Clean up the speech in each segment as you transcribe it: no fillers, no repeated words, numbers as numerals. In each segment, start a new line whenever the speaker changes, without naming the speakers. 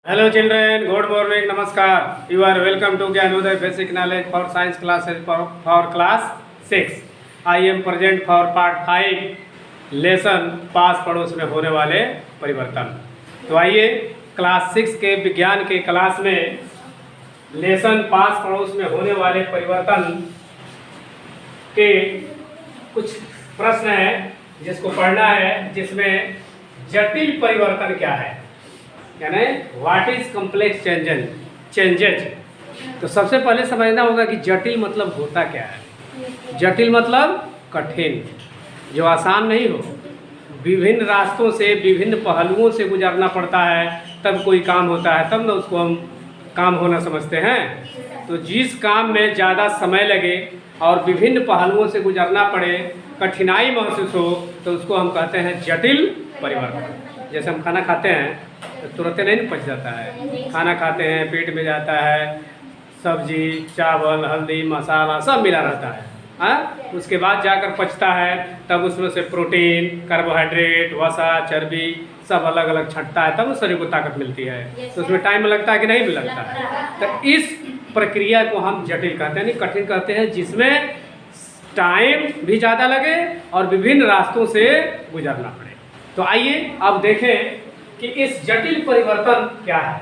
Hello children, good morning, namaskar. You are welcome to Gyanodaya Basic Knowledge for Science classes for class 6. I am present for part 5 lesson पास पड़ोस में होने वाले परिवर्तन। तो आइए class 6 के विज्ञान के क्लास में लेसन पास पड़ोस में होने वाले परिवर्तन के कुछ प्रश्न हैं जिसको पढ़ना है, जिसमें जटिल परिवर्तन क्या है, यानी व्हाट इज कॉम्प्लेक्स चेंजेज। तो सबसे पहले समझना होगा कि जटिल मतलब होता क्या है। जटिल मतलब कठिन, जो आसान नहीं हो, विभिन्न रास्तों से विभिन्न पहलुओं से गुजरना पड़ता है तब कोई काम होता है, तब ना उसको हम काम होना समझते हैं। तो जिस काम में ज़्यादा समय लगे और विभिन्न पहलुओं से गुजरना पड़े, कठिनाई महसूस हो, तो उसको हम कहते हैं जटिल परिवर्तन। जैसे हम खाना खाते हैं तो तुरंत नहीं पच जाता है, खाना खाते हैं पेट में जाता है, सब्जी चावल हल्दी मसाला सब मिला रहता है, हाँ, उसके बाद जाकर पचता है, तब उसमें से प्रोटीन कार्बोहाइड्रेट वसा चर्बी सब अलग अलग छटता है, तब उस शरीर को ताकत मिलती है। तो उसमें टाइम लगता है कि नहीं लगता है। तो इस प्रक्रिया को हम जटिल कहते हैं, नहीं कठिन कहते हैं, जिसमें टाइम भी ज़्यादा लगे और विभिन्न रास्तों से गुजरना पड़े। तो आइए अब देखें कि इस जटिल परिवर्तन क्या है।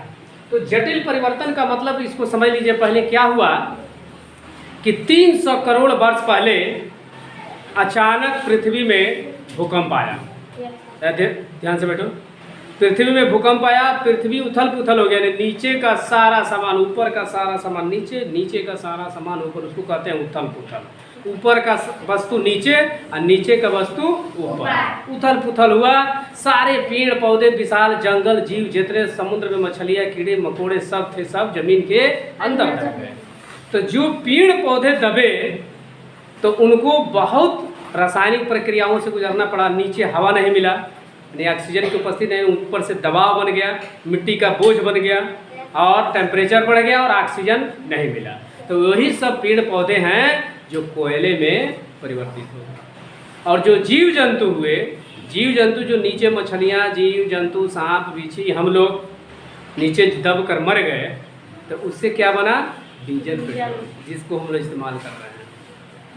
तो जटिल परिवर्तन का मतलब इसको समझ लीजिए। पहले क्या हुआ कि 300 करोड़ वर्ष पहले अचानक पृथ्वी में भूकंप आया। ध्यान से बैठो। पृथ्वी में भूकंप आया, पृथ्वी उथल पुथल हो गया, नीचे का सारा सामान ऊपर, का सारा सामान नीचे, नीचे का सारा सामान ऊपर, उसको कहते हैं उथल पुथल। ऊपर का वस्तु नीचे और नीचे का वस्तु ऊपर, उथल पुथल हुआ। सारे पेड़ पौधे विशाल जंगल जीव जितने समुद्र में मछलियाँ कीड़े मकोड़े सब थे, सब जमीन के अंदर दब गए। तो जो पेड़ पौधे दबे तो उनको बहुत रासायनिक प्रक्रियाओं से गुजरना पड़ा। नीचे हवा नहीं मिला, यानी ऑक्सीजन की उपस्थिति नहीं, ऊपर से दबाव बन गया, मिट्टी का बोझ बन गया और टेम्परेचर बढ़ गया और ऑक्सीजन नहीं मिला। तो वही सब पेड़ पौधे हैं जो कोयले में परिवर्तित हो। और जो जीव जंतु हुए, जीव जंतु जो नीचे मछलियाँ जीव जंतु सांप बिच्छी हम लोग नीचे दब कर मर गए, तो उससे क्या बना? डीजल पेट्रोल, जिसको हम लोग इस्तेमाल कर रहे हैं,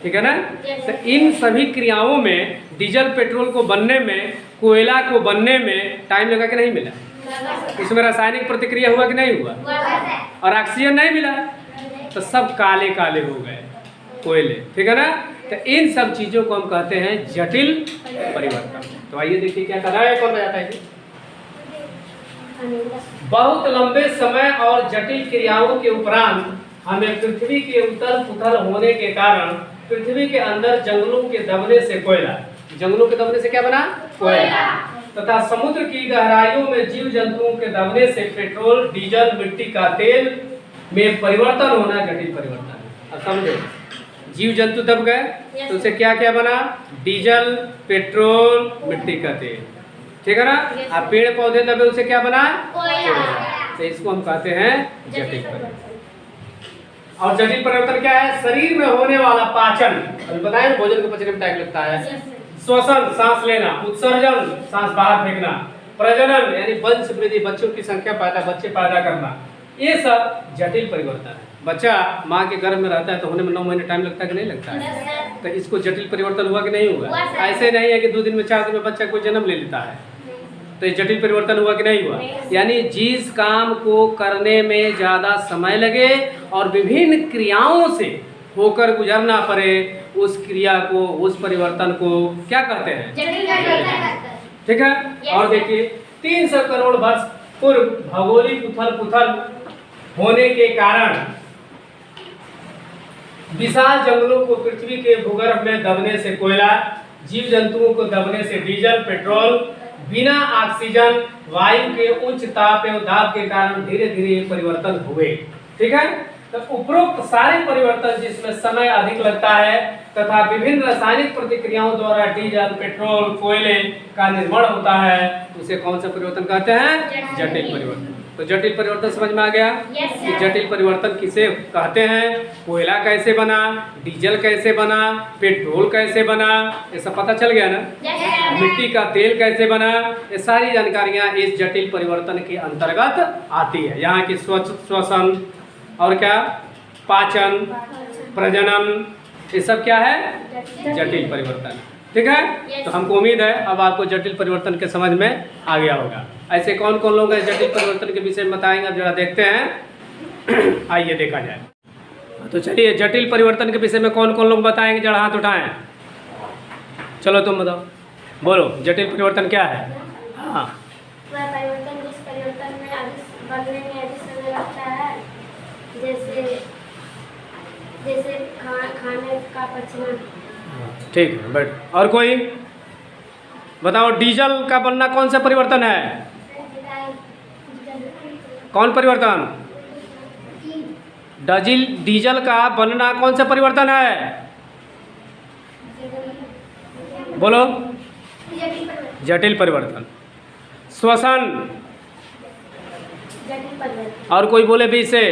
ठीक है ना। तो इन सभी क्रियाओं में डीजल पेट्रोल को बनने में, कोयला को बनने में टाइम लगा कि नहीं मिला? इसमें रासायनिक प्रतिक्रिया हुआ कि नहीं हुआ? और ऑक्सीजन नहीं मिला, तो सब काले काले हो गए कोयले, ठीक है ना। तो इन सब चीज़ों को हम कहते हैं जटिल परिवर्तन। तो आइए देखिए क्या कर रहा है, कौन बताता है। बहुत लंबे समय और जटिल क्रियाओं के उपरांत हमें पृथ्वी के उथल पुथल होने के कारण पृथ्वी के अंदर जंगलों के दबने से कोयला, जंगलों के दबने से क्या बना? कोयला, तथा समुद्र की गहराइयों में जीव जंतुओं के दबने से पेट्रोल डीजल मिट्टी का तेल में परिवर्तन होना जटिल परिवर्तन है। अब समझो, जीव जंतु दब गए तो उसे क्या क्या बना? डीजल पेट्रोल मिट्टी का तेल, ठीक है ना। अब पेड़ पौधे दबे, उसे क्या बना? कोयला। तो इसको हम कहते हैं जटिल परिवर्तन। और जटिल परिवर्तन क्या है? शरीर में होने वाला पाचन, अभी बताएं भोजन को पचने में टाइम लगता है, श्वसन सांस लेना, उत्सर्जन सांस बाहर फेंकना, प्रजनन यानी वंश वृद्धि बच्चों की संख्या बच्चे पैदा करना, ये सब जटिल परिवर्तन है। बच्चा माँ के गर्भ में रहता है तो होने में 9 महीने टाइम लगता है कि नहीं लगता है? तो इसको जटिल परिवर्तन हुआ कि नहीं हुआ? ऐसे नहीं है कि 2 दिन में 4 दिन में बच्चा कोई जन्म ले लेता है। तो ये जटिल परिवर्तन हुआ कि नहीं हुआ? यानी जिस काम को करने में ज़्यादा समय लगे और विभिन्न क्रियाओं से होकर गुजरना पड़े, उस क्रिया को, उस परिवर्तन को क्या कहते हैं? ठीक है। और देखिए 300 करोड़ वर्ष पूर्व भौगोलिक उथल पुथल होने के कारण विशाल जंगलों को पृथ्वी के भूगर्भ में दबने से कोयला, जीव जंतुओं को दबने से डीजल पेट्रोल, बिना ऑक्सीजन वायु के उच्च ताप एवं दाब के कारण धीरे धीरे परिवर्तन हुए, ठीक है। तो उपरोक्त सारे परिवर्तन जिसमें समय अधिक लगता है तथा विभिन्न रासायनिक प्रतिक्रियाओं द्वारा डीजल पेट्रोल कोयले का निर्माण होता है, उसे कौन सा परिवर्तन कहते हैं? जटिल परिवर्तन। तो जटिल परिवर्तन समझ में आ गया कि जटिल परिवर्तन किसे कहते हैं, कोयला कैसे बना, डीजल कैसे बना, पेट्रोल कैसे बना, ये सब पता चल गया ना। मिट्टी का तेल कैसे बना, ये सारी जानकारियाँ इस जटिल परिवर्तन के अंतर्गत आती है। यहाँ की श्वसन और क्या पाचन, प्रजनन, ये सब क्या है जटिल परिवर्तन। ठीक है, तो हमको उम्मीद है अब आपको जटिल परिवर्तन के समझ में आ गया होगा। ऐसे कौन कौन लोग हैं जटिल परिवर्तन के विषय में बताएंगे, अब जरा देखते हैं। आइए देखा जाए। तो चलिए जटिल परिवर्तन के विषय में कौन कौन लोग बताएंगे, जरा हाथ उठाएं। चलो तुम बताओ, बोलो जटिल परिवर्तन क्या है। हाँ,
वह परिवर्तन जिस परिवर्तन में बनने में अधिक समय लगता है, जैसे खाने का पचना।
ठीक है, बैठ। और कोई बताओ, डीजल का बनना कौन सा परिवर्तन है, कौन परिवर्तन? डीजल का बनना कौन सा परिवर्तन है, बोलो। जटिल परिवर्तन। श्वसन, और कोई बोले भी से।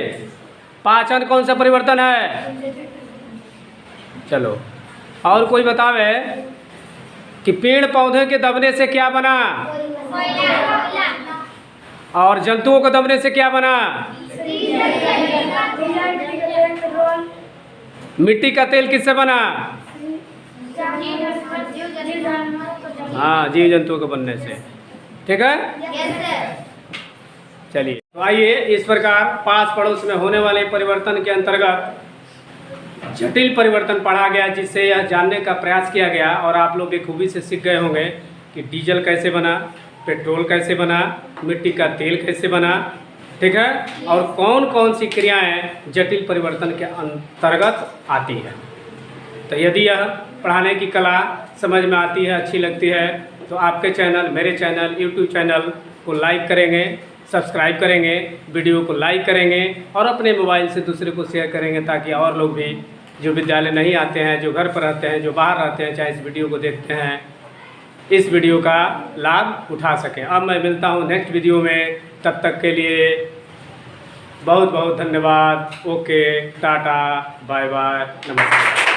पाचन कौन सा परिवर्तन है, चलो। और कोई बतावे कि पेड़ पौधे के दबने से क्या बना, और जंतुओं को दबने से क्या बना, मिट्टी का तेल किससे बना, हाँ जीव जंतुओं के बनने से। ठीक है, चलिए तो आइए इस प्रकार पास पड़ोस में होने वाले परिवर्तन के अंतर्गत जटिल परिवर्तन पढ़ा गया, जिससे यह जानने का प्रयास किया गया और आप लोग खूबी से सीख गए होंगे कि डीजल कैसे बना, पेट्रोल कैसे बना, मिट्टी का तेल कैसे बना। ठीक है, और कौन कौन सी क्रियाएं जटिल परिवर्तन के अंतर्गत आती है। तो यदि यह पढ़ाने की कला समझ में आती है, अच्छी लगती है, तो आपके चैनल, मेरे चैनल, यूट्यूब चैनल को लाइक करेंगे, सब्सक्राइब करेंगे, वीडियो को लाइक करेंगे और अपने मोबाइल से दूसरे को शेयर करेंगे, ताकि और लोग भी जो विद्यालय नहीं आते हैं, जो घर पर रहते हैं, जो बाहर रहते हैं, चाहे इस वीडियो को देखते हैं, इस वीडियो का लाभ उठा सकें। अब मैं मिलता हूँ नेक्स्ट वीडियो में, तब तक के लिए बहुत बहुत धन्यवाद। ओके, टाटा, बाय बाय, नमस्कार।